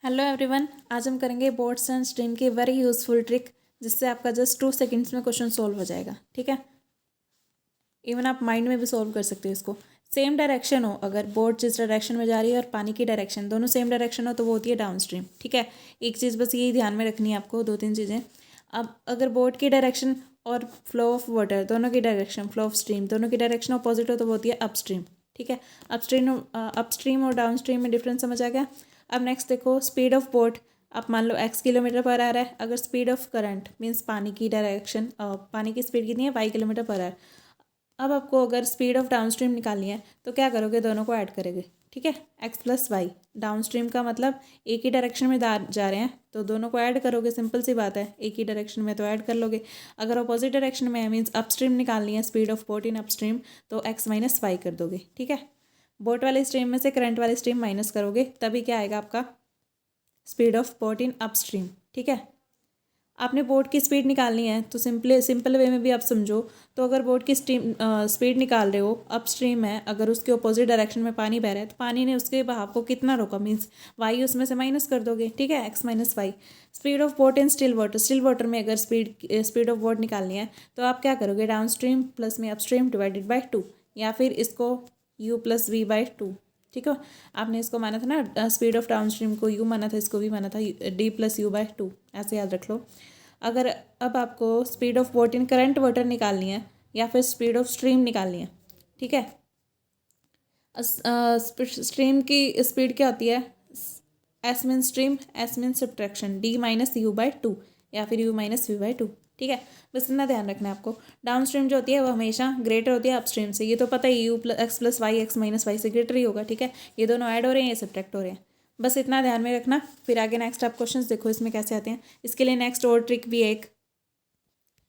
Hello everyone, आज हम करेंगे बोर्ड्स एंड स्ट्रीम की वेरी यूजफुल ट्रिक जिससे आपका जस्ट 2 सेकंड्स में क्वेश्चन सॉल्व हो जाएगा। ठीक है, इवन आप माइंड में भी सॉल्व कर सकते हो इसको। सेम डायरेक्शन हो, अगर बोर्ड जिस डायरेक्शन में जा रही है और पानी की डायरेक्शन दोनों सेम डायरेक्शन हो तो वो होती है डाउन स्ट्रीम। ठीक है, एक चीज़ बस यही ध्यान में रखनी है आपको, 2-3 चीज़ें। अब अगर बोर्ड की डायरेक्शन और फ्लो ऑफ वाटर दोनों की डायरेक्शन, फ्लो ऑफ स्ट्रीम दोनों की डायरेक्शन अपोजिट हो तो वो होती है अप स्ट्रीम। ठीक है, अपस्ट्रीम और डाउन स्ट्रीम में डिफरेंस समझ आ गया। अब नेक्स्ट देखो, स्पीड ऑफ बोट। आप मान लो x किलोमीटर पर आवर है, अगर स्पीड ऑफ करंट मीन्स पानी की डायरेक्शन, पानी की स्पीड कितनी है y किलोमीटर पर आवर। अब आपको अगर स्पीड ऑफ डाउन स्ट्रीम निकालनी है तो क्या करोगे, दोनों को ऐड करोगे। ठीक है, x plus y, down stream का मतलब एक ही डायरेक्शन में जा रहे हैं तो दोनों को ऐड करोगे, सिंपल सी बात है, एक ही डायरेक्शन में तो ऐड कर लोगे। अगर अपोजिट डायरेक्शन में है मीन्स अपस्ट्रीम निकालनी है, speed of boat in upstream, तो x माइनस वाई कर दोगे। ठीक है, बोट वाले स्ट्रीम में से करंट वाले स्ट्रीम माइनस करोगे, तभी क्या आएगा आपका speed of boat in upstream. ठीक है, आपने बोट की स्पीड निकालनी है तो सिंपल वे में भी आप समझो, तो अगर बोट की स्पीड निकाल रहे हो, अपस्ट्रीम है, अगर उसके अपोजिट डायरेक्शन में पानी बह रहा है तो पानी ने उसके बहाव को कितना रोका, मीन्स वाई उसमें से माइनस कर दोगे। ठीक है, x minus y. Speed of boat in still water में अगर स्पीड ऑफ बोट निकालनी है तो आप क्या करोगे, डाउन स्ट्रीम प्लस में अपस्ट्रीम डिवाइडेड बाई 2, या फिर इसको u प्लस वी बाई 2। ठीक है, आपने इसको माना था ना, स्पीड ऑफ डाउन स्ट्रीम को u माना था, इसको भी माना था d प्लस यू बाई 2, ऐसे याद रख लो। अगर अब आपको speed of boat in current water निकालनी है या फिर स्पीड ऑफ स्ट्रीम निकालनी है। ठीक है, स्ट्रीम की स्पीड क्या होती है, S mean stream, S mean subtraction, D minus you by 2 या फिर यू माइनस वी बाई 2। ठीक है, बस इतना ध्यान रखना है आपको। डाउन स्ट्रीम जो होती है वो हमेशा ग्रेटर होती है अपस्ट्रीम से, ये तो पता है, u plus x plus y, x minus y से ग्रेटर ही होगा। ठीक है, ये दोनों ऐड हो रहे हैं, ये सब्ट्रैक्ट हो रहे हैं, बस इतना ध्यान में रखना। फिर आगे नेक्स्ट आप क्वेश्चंस देखो इसमें कैसे आते हैं। इसके लिए नेक्स्ट और ट्रिक भी है एक,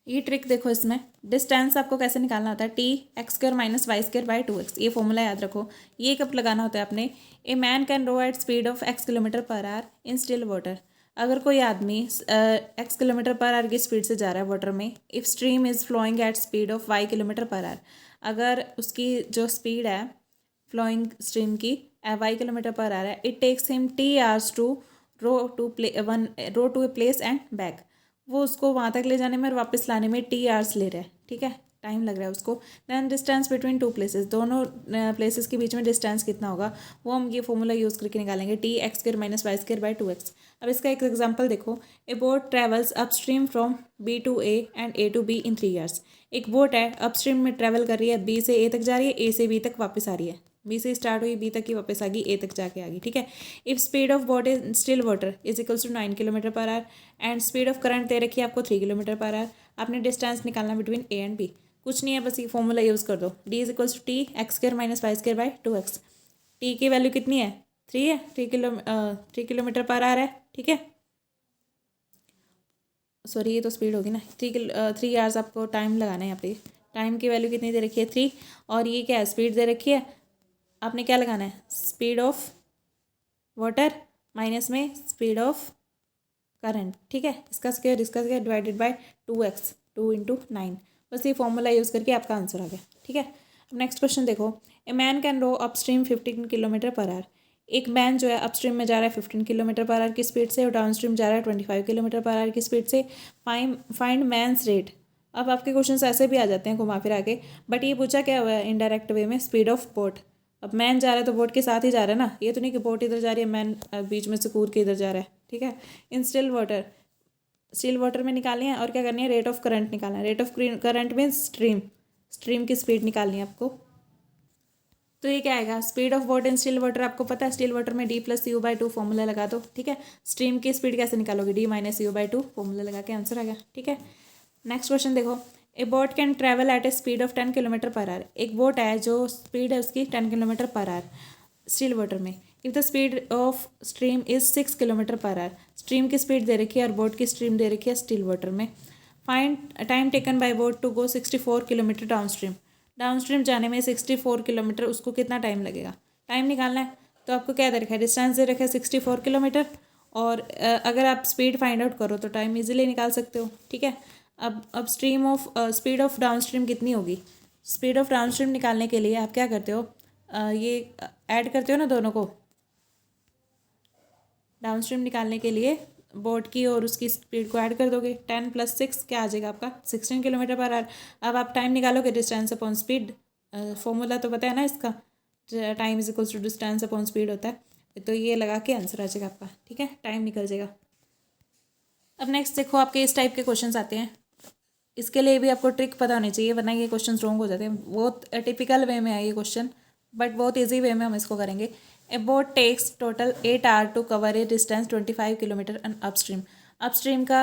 ये ट्रिक देखो, इसमें डिस्टेंस आपको कैसे निकालना होता है, t x square minus y square by 2x, ये फॉर्मूला याद रखो। ये कब लगाना होता है आपने, a man can row at speed of x kilometre per hour in still water. अगर कोई आदमी x किलोमीटर पर आवर की स्पीड से जा रहा है वाटर में, if stream is flowing at speed of y kilometre per hour, अगर उसकी जो स्पीड है फ्लोइंग स्ट्रीम की y किलोमीटर पर आवर है, it takes him t hours to row to a place and back, वो उसको वहाँ तक ले जाने में और वापस लाने में टी आवर्स ले रहा है। ठीक है, टाइम लग रहा है उसको। Then distance between two places, दोनों प्लेसेस के बीच में डिस्टेंस कितना होगा वो हम ये फॉर्मूला यूज़ करके निकालेंगे, t x square minus y square by 2x। अब इसका एक एग्जांपल देखो, a boat travels upstream from B to A and A to B in 3 years. एक बोट है, अपस्ट्रीम में ट्रेवल कर रही है, बी से ए तक जा रही है, ए से बी तक वापस आ रही है, बी से स्टार्ट हुई, बी तक ही वापस आ गई, ए तक जाके आ गई। ठीक है, if speed of boat is still water is equals to 9 kilometre per hour and speed of current दे रखी है आपको 3 किलोमीटर पर आवर। आपने डिस्टेंस निकालना बिटवीन ए एंड बी, कुछ नहीं है, बस ये फॉर्मूला यूज़ कर दो, d is equals to t x square minus y square by 2x। टी की वैल्यू कितनी है, 3 है, 3 किलोमीटर पर आवर है। ठीक है, सॉरी ये तो स्पीड होगी ना, 3 आवर्स आपको टाइम लगाना है यहाँ पे। टाइम की वैल्यू कितनी दे रखी है, 3, और ये क्या है, स्पीड दे रखी है। आपने क्या लगाना है, स्पीड ऑफ वाटर माइनस में स्पीड ऑफ करंट। ठीक है, इसका square divided by 2x, 2 into 9, बस ये फॉर्मूला यूज़ करके आपका आंसर आ गया। ठीक है, अब नेक्स्ट क्वेश्चन देखो, a man can row upstream 15 kilometre per hour. एक मैन जो है अपस्ट्रीम में जा रहा है 15 किलोमीटर पर आवर की स्पीड से और डाउन स्ट्रीम जा रहा है 25 किलोमीटर पर आवर की स्पीड से। Find man's rate. अब आपके क्वेश्चन ऐसे भी आ जाते हैं घुमा फिरा के, बट ये पूछा क्या हुआ है इनडायरेक्ट वे में, स्पीड ऑफ बोट। अब मैन जा रहा है तो बोट के साथ ही जा रहा है ना, ये तो नहीं कि बोट इधर जा रही है, मैन बीच में से कूद के इधर जा रहा है। ठीक है, इन स्टिल वाटर में निकालनी है, और क्या करनी है, रेट ऑफ करंट निकालना है। Rate of current means stream की स्पीड निकालनी है आपको। तो ये क्या आएगा, speed of water in still water, आपको पता है स्टिल वाटर में D plus you by 2 formula लगा दो। ठीक है, स्ट्रीम की स्पीड कैसे निकालोगे, D minus you by 2 formula लगा के आंसर आ गया। ठीक है, नेक्स्ट क्वेश्चन देखो, a boat can travel at a speed of 10 kilometre per hour. एक बोट है जो स्पीड है उसकी 10 kilometre per hour still water में, if the speed of stream is 6 kilometre per hour. Stream की स्पीड दे रखी है और बोट की स्ट्रीम दे रखी है स्टिल वाटर में। Find time taken by boat to go 64 kilometre down stream. Down stream जाने में 64 किलोमीटर, उसको कितना टाइम लगेगा, टाइम निकालना है। तो आपको क्या दे रखा है, डिस्टेंस दे रखा है 64 किलोमीटर, और अगर आप स्पीड फाइंड आउट करो तो टाइम इजीली निकाल सकते हो। ठीक है, अब स्पीड ऑफ डाउन स्ट्रीम कितनी होगी, स्पीड ऑफ डाउन स्ट्रीम निकालने के लिए आप क्या करते हो, ये ऐड करते हो ना दोनों को, डाउन स्ट्रीम निकालने के लिए बोट की और उसकी स्पीड को ऐड कर दोगे, 10 + 6 क्या आ जाएगा आपका 16 किलोमीटर पर आवर। अब आप टाइम निकालोगे, डिस्टेंस अपॉन स्पीड, फॉर्मूला तो पता है ना इसका, time is equals to distance upon speed होता है, तो ये लगा के आंसर आ जाएगा आपका, ठीक है, टाइम निकल जाएगा। अब नेक्स्ट देखो आपके इस टाइप के क्वेश्चंस आते हैं, इसके लिए भी आपको ट्रिक पता होनी चाहिए, वरना ये क्वेश्चन रॉन्ग हो जाते हैं। बहुत टिपिकल वे में है ये क्वेश्चन, बट बहुत ईजी वे में हम इसको करेंगे। A boat takes total 8 hour to cover a distance 25 kilometre and upstream. Upstream का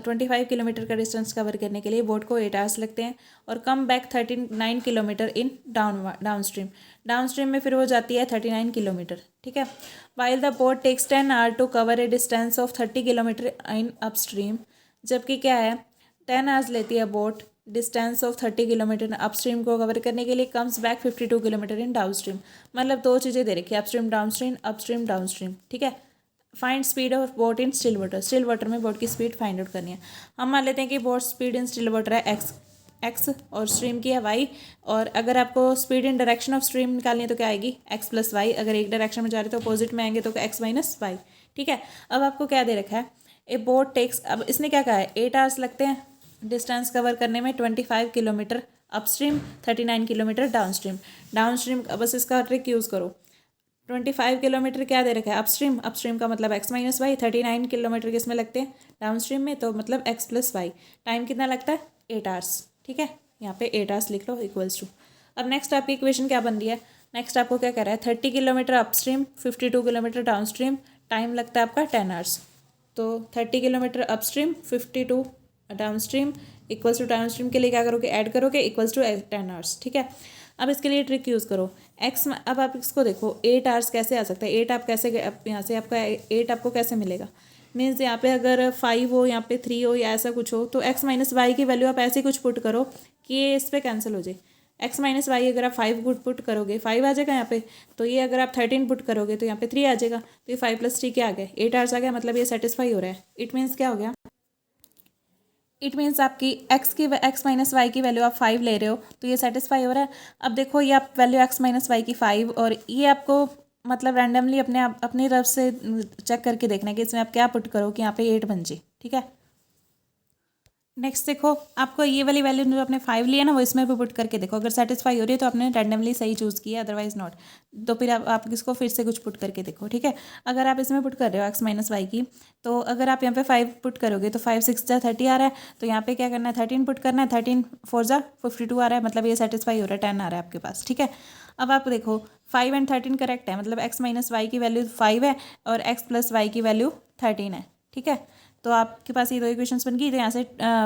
25 किलोमीटर का डिस्टेंस कवर करने के लिए बोट को 8 आवर्स लगते हैं, और come back 39 kilometre in down stream. Down stream में फिर वो जाती है 39 किलोमीटर, ठीक है। While the boat takes 10 hour to cover a distance of 30 kilometre in upstream. जबकि क्या है, 10 आवर्स लेती है boat distance of 30 kilometre upstream को कवर करने के लिए, comes back 52 kilometre in down stream. मतलब दो चीज़ें दे रखी है, अपस्ट्रीम डाउन स्ट्रीम, ठीक है। Find speed of boat in still water. Still water में बोट की स्पीड फाइंड आउट करनी है। हम मान लेते हैं कि boat speed in still water है एक्स और स्ट्रीम की है वाई, और अगर आपको speed in direction of stream निकालनी है तो क्या आएगी x + y। अगर एक डायरेक्शन में जा रहे तो अपोजिट में आएंगे तो x - y, ठीक है। अब आपको क्या दे रखा है, ए बोट टेक्स, अब इसने क्या कहा है 8 आवर्स लगते हैं डिस्टेंस कवर करने में, 25 kilometre upstream, 39 kilometre down stream. बस इसका ट्रिक यूज़ करो। 25 किलोमीटर क्या दे रखा है अपस्ट्रीम का मतलब x - y, 39 किलोमीटर किस में लगते हैं डाउन स्ट्रीम में, तो मतलब x + y। टाइम कितना लगता है 8 आवर्स, ठीक है, यहाँ पे 8 आवर्स लिख लो इक्वल्स टू। अब नेक्स्ट आपकी इक्वेशन क्या बन रही है, नेक्स्ट आपको क्या कह रहा है 30 kilometre upstream, 52 kilometre down stream, time लगता है आपका 10 आवर्स। तो 30 kilometre upstream, 52 down stream equals to down stream के लिए क्या करोगे, ऐड करोगे इक्वल्स टू 10 आवर्स, ठीक है। अब इसके लिए ट्रिक यूज़ करो एक्स। अब आप इसको देखो 8 आवर्स कैसे आ सकता है, 8 आप कैसे यहाँ से आपका 8 आपको कैसे मिलेगा, मीन्स यहाँ पे अगर 5 हो, यहाँ पे 3 हो या ऐसा कुछ हो, तो x - y की वैल्यू आप ऐसे कुछ पुट करो कि ये इस पर कैंसिल हो जाए। x - y अगर आप 5 पुट करोगे 5 आ जाएगा यहाँ पे, तो ये अगर आप 13 पुट करोगे तो यहाँ पे 3 आ जाएगा, तो ये 5 + 3 क्या आ गया 8 आवर्स आ गया, मतलब ये सेटिस्फाई हो रहा है। इट मीन्स क्या हो गया, इट मीन्स आपकी x - y की वैल्यू आप 5 ले रहे हो, तो ये सेटिस्फाई हो रहा है। अब देखो ये आप वैल्यू x - y की 5, और ये आपको मतलब रैंडमली अपनी तरफ से चेक करके देखना है कि इसमें आप क्या पुट करो कि यहाँ पे 8 बन जाए, ठीक है। नेक्स्ट देखो आपको ये वाली वैल्यू जो आपने 5 लिया ना, वो इसमें भी पुट करके देखो, अगर सेटिस्फाई हो रही है तो आपने रैंडमली सही चूज़ किया, अदरवाइज नॉट। तो फिर आप इसको फिर से कुछ पुट करके देखो, ठीक है। अगर आप इसमें पुट कर रहे हो x - y की, तो अगर आप यहाँ पे 5 पुट करोगे तो 5 6 जा 30 आ रहा है, तो यहाँ पे क्या करना है 13 पुट करना है, 13 4 जा 52 आ रहा है, मतलब ये सेटिस्फाई हो रहा है, 10 आ रहा है आपके पास, ठीक है। अब आप देखो 5 और 13 करेक्ट है, मतलब x - y की वैल्यू 5 है और x + y की वैल्यू 13 है, ठीक है। तो आपके पास ये दो इक्वेशंस बन गई, तो यहाँ से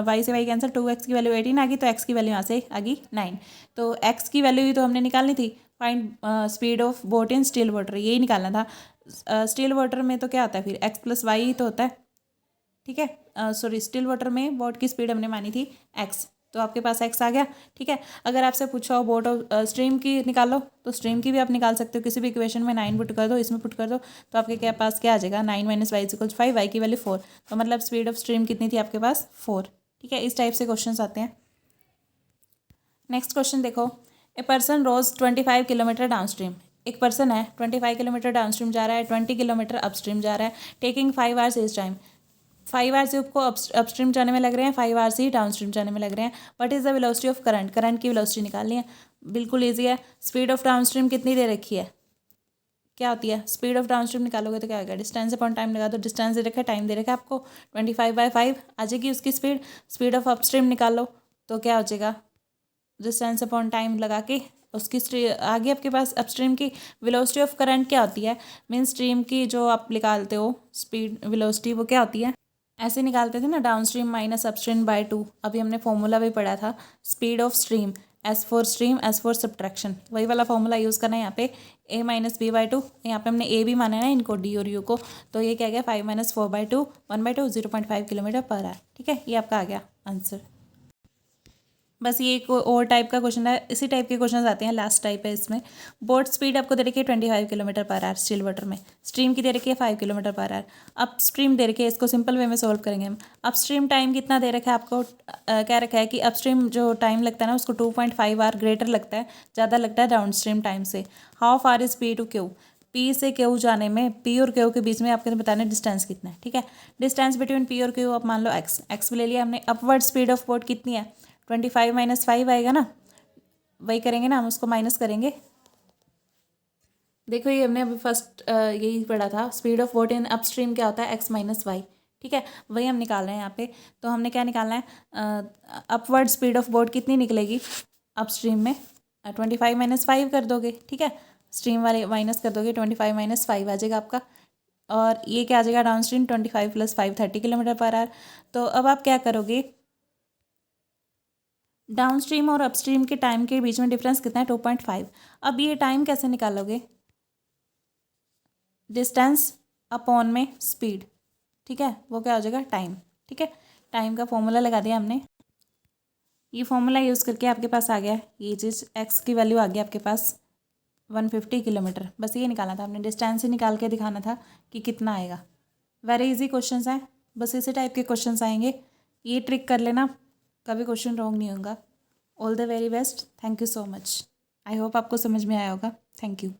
y से y कैंसिल, 2x की वैल्यू 18 आ गई, तो x की वैल्यू यहाँ से आ गई 9। तो x की वैल्यू ही तो हमने निकालनी थी, find speed of boat in still water, यही निकालना था। स्टिल वाटर में तो क्या होता है फिर x + y ही तो होता है, ठीक है। सॉरी, स्टिल वाटर में बोट की स्पीड हमने मानी थी x, तो आपके पास x आ गया, ठीक है। अगर आपसे पूछा हो बोट ऑफ स्ट्रीम की निकालो, तो स्ट्रीम की भी आप निकाल सकते हो, किसी भी इक्वेशन में 9 पुट कर दो, इसमें पुट कर दो, तो आपके क्या पास क्या आ जाएगा 9 - y = 5, y की वैल्यू 4, तो मतलब स्पीड ऑफ स्ट्रीम कितनी थी आपके पास 4, ठीक है। इस टाइप से क्वेश्चन आते हैं। नेक्स्ट क्वेश्चन देखो, a person rows 25 kilometre down stream. एक पर्सन है 25 किलोमीटर डाउन स्ट्रीम जा रहा है, 20 किलोमीटर अपस्ट्रीम जा रहा है, taking 5 hours is time. 5 hours आपको अपस्ट्रीम जाने में लग रहे हैं, 5 आवर्स ही डाउन स्ट्रीम जाने में लग रहे हैं। What is the velocity of current, current की वेलोसिटी निकालनी है, बिल्कुल ईजी है। स्पीड ऑफ डाउन स्ट्रीम कितनी दे रखी है, क्या होती है स्पीड ऑफ डाउन स्ट्रीम निकालोगे तो क्या होगा, डिस्टेंस अपॉन टाइम लगा दो, डिस्टेंस दे रखा है, टाइम दे रखा है आपको, 25/5 आ जाएगी उसकी स्पीड। स्पीड ऑफ अपस्ट्रीम निकालो तो क्या हो जाएगा, डिस्टेंस अपॉन टाइम लगा के उसकी आगे आपके पास अपस्ट्रीम की वेलोसिटी ऑफ करंट क्या होती है, मीन स्ट्रीम की जो आप निकालते हो स्पीड वेलोसिटी, वो क्या होती है, ऐसे निकालते थे ना, down stream minus upstream by 2। अभी हमने फॉर्मूला भी पढ़ा था, speed of stream S for stream S for subtraction, वही वाला फॉर्मूला यूज़ करना है यहाँ पे, a - b/2। यहाँ पे हमने a भी माना है ना इनको, d और u को, तो ये क्या गया 5 - 4/2 1/2 0.5 किलोमीटर पर आवर, ठीक है। ये आपका आ गया आंसर। बस ये एक और टाइप का क्वेश्चन है, इसी टाइप के क्वेश्चन आते हैं, लास्ट टाइप है इसमें। बोट स्पीड आपको दे रखी है 25 kilometre per hour still water में, स्ट्रीम की दे रखी है 5 kilometre per our, up stream दे रखी है, इसको सिंपल वे में सॉल्व करेंगे हम। अप स्ट्रीम टाइम कितना दे रखा है आपको, क्या रखा है कि अप स्ट्रीम जो टाइम लगता है ना उसको 2.5 आवर ग्रेटर लगता है, ज़्यादा लगता है डाउन स्ट्रीम टाइम से। How far is P to Q, P से क्यू जाने में, पी और क्यू के बीच में आपको बताना है डिस्टेंस कितना है, ठीक है। डिस्टेंस बिटवीन पी और क्यू आप मान लो एक्स, एक्स भी ले लिया हमने। अपवर्ड स्पीड ऑफ बोट कितनी है, 25 - 5 आएगा ना, वही करेंगे ना हम, उसको माइनस करेंगे। देखो ये हमने अभी फर्स्ट यही पढ़ा था, speed of boat in upstream क्या होता है, एक्स माइनस वाई, ठीक है, वही हम निकाल रहे हैं यहाँ पे। तो हमने क्या निकालना है, अपवर्ड स्पीड ऑफ बोट कितनी निकलेगी अपस्ट्रीम में, 25 - 5 कर दोगे, ठीक है, स्ट्रीम वाले माइनस कर दोगे, 25 - 5 आ जाएगा आपका। और ये क्या आ जाएगा डाउन स्ट्रीम, 25 + 5 30 km/h। तो अब आप क्या करोगे, डाउन स्ट्रीम और अपस्ट्रीम के टाइम के बीच में डिफरेंस कितना है, 2.5। अब ये टाइम कैसे निकालोगे, डिस्टेंस अपॉन में स्पीड, ठीक है, वो क्या हो जाएगा टाइम, ठीक है। टाइम का फॉर्मूला लगा दिया हमने, ये फॉर्मूला यूज़ करके आपके पास आ गया ये चीज़, एक्स की वैल्यू आ गई आपके पास 150 किलोमीटर। बस ये निकालना था हमने, डिस्टेंस ही निकाल के दिखाना था कि कितना आएगा। वेरी इजी क्वेश्चंस हैं, बस इसी टाइप के क्वेश्चंस आएंगे, ये ट्रिक कर लेना, कभी क्वेश्चन रॉन्ग नहीं होगा। All the very best, thank you so much. I hope आपको समझ में आया होगा। Thank you.